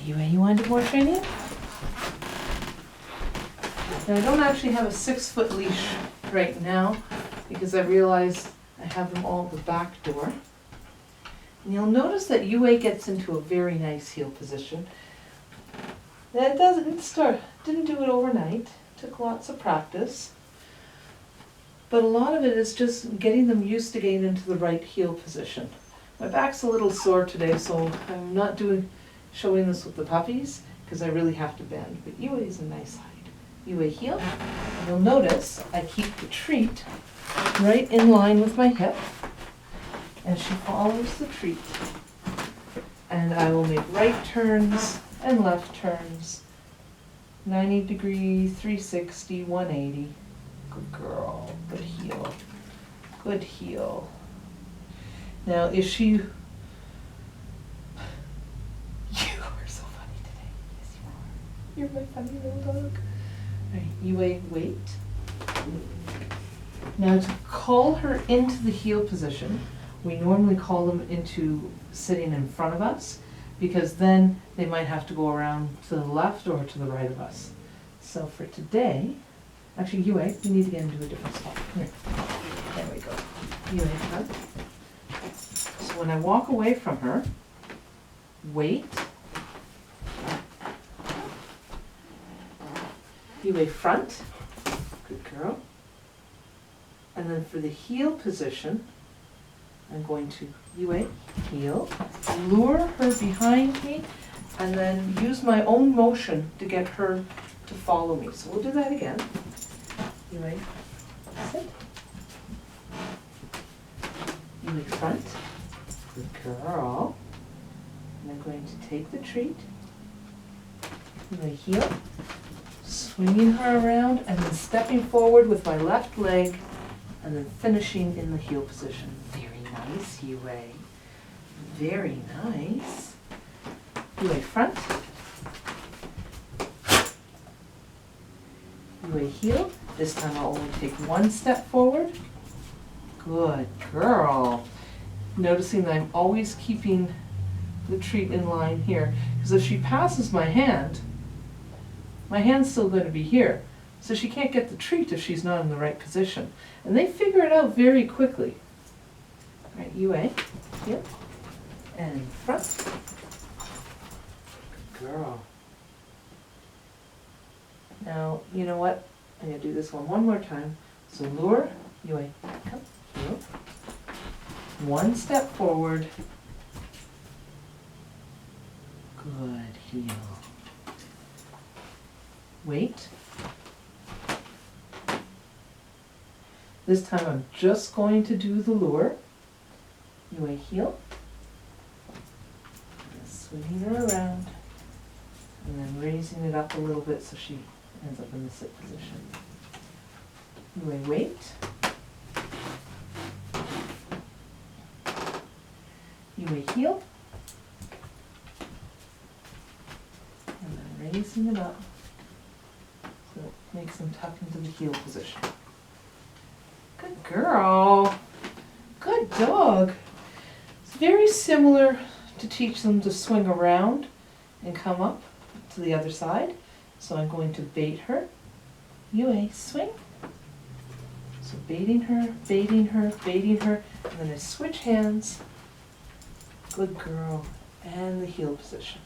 You wanted more training? Now I don't actually have a 6-foot leash right now because I realized I have them all at the back door. And you'll notice that Yue gets into a very nice heel position. That didn't do it overnight, took lots of practice. But a lot of it is just getting them used to getting into the right heel position. My back's a little sore today, so I'm not showing this with the puppies because I really have to bend. But Yue is a nice height. Yue heel. And you'll notice I keep the treat right in line with my hip, and she follows the treat. And I will make right turns and left turns, 90 degree, 360, 180. Good girl, good heel, good heel. Now is she, you are so funny today, yes you are. You're my funny little dog. All right, Yue, wait. Now to call her into the heel position, we normally call them into sitting in front of us because then they might have to go around to the left or to the right of us. So for today, actually Yue, you need to get into a different spot. Here. There we go. Yue, front. So when I walk away from her, wait. Yue, front. Good girl. And then for the heel position, I'm going to Yue, heel, lure her behind me, and then use my own motion to get her to follow me. So we'll do that again. Yue, sit. Yue, front. Good girl. And I'm going to take the treat. Yue, heel. Swinging her around and then stepping forward with my left leg and then finishing in the heel position. Very nice, Yue. Very nice. Yue, front. Yue, heel. This time I'll only take one step forward. Good girl. Noticing that I'm always keeping the treat in line here. Because if she passes my hand's still going to be here. So she can't get the treat if she's not in the right position. And they figure it out very quickly. All right, Yue, here, and front. Good girl. Now, you know what? I'm going to do this one more time. So lure, Yue, come, heel. One step forward. Good, heel. Wait. This time I'm just going to do the lure. Yue, heel. Swinging her around. And then raising it up a little bit so she ends up in the sit position. Yue, wait. Yue, heel. And then raising it up. So it makes them tuck into the heel position. Good girl. Good dog. It's very similar to teach them to swing around and come up to the other side. So I'm going to bait her. Yue, swing. So baiting her, baiting her, baiting her, and then I switch hands. Good girl. And the heel position.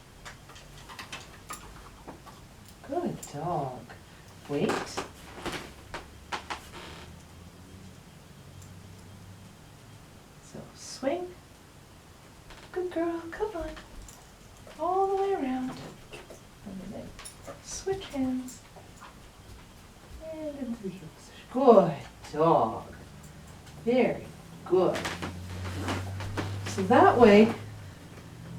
Good dog. Wait. So swing. Good girl, come on. All the way around. And then switch hands. And into the heel position. Good dog. Very good. So that way,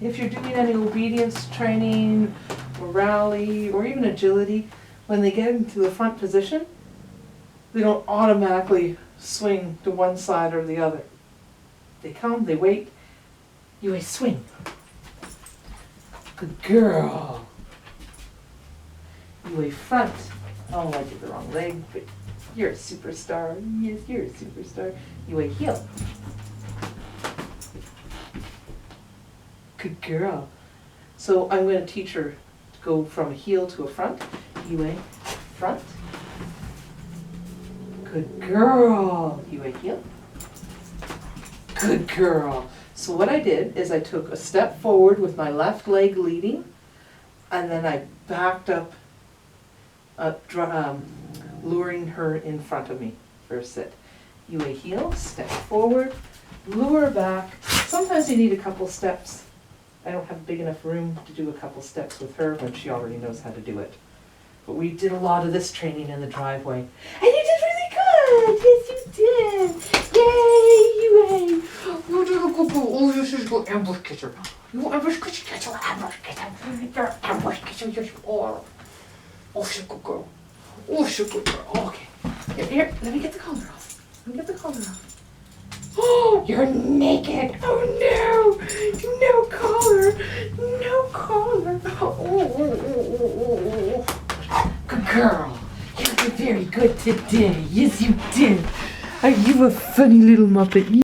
if you're doing any obedience training or rally or even agility, when they get into the front position, they don't automatically swing to one side or the other. They come, they wait, Yue, swing. Good girl. Yue, front. Oh, I did the wrong leg, but you're a superstar. Yes, you're a superstar. Yue, heel. Good girl. So I'm going to teach her to go from a heel to a front. UA, front. Good girl. UA, heel. Good girl. So what I did is I took a step forward with my left leg leading, and then I backed up, luring her in front of me for a sit. UA heel, step forward, lure back. Sometimes you need a couple steps. I don't have big enough room to do a couple steps with her when she already knows how to do it. But we did a lot of this training in the driveway. And you did really good! Yes, you did! Yay, UA! You did a good girl. Oh, you're such a good ambush catcher. You ambush catcher, ambush catcher. You're ambush catcher, you're oh, she's a good girl. Oh, she's a good girl. Okay. Here, let me get the collar off. Let me get the collar off. Oh, you're naked. Oh no, no collar, no collar. Oh. Good girl. You did very good today. Yes, you did. Are you a funny little Muppet?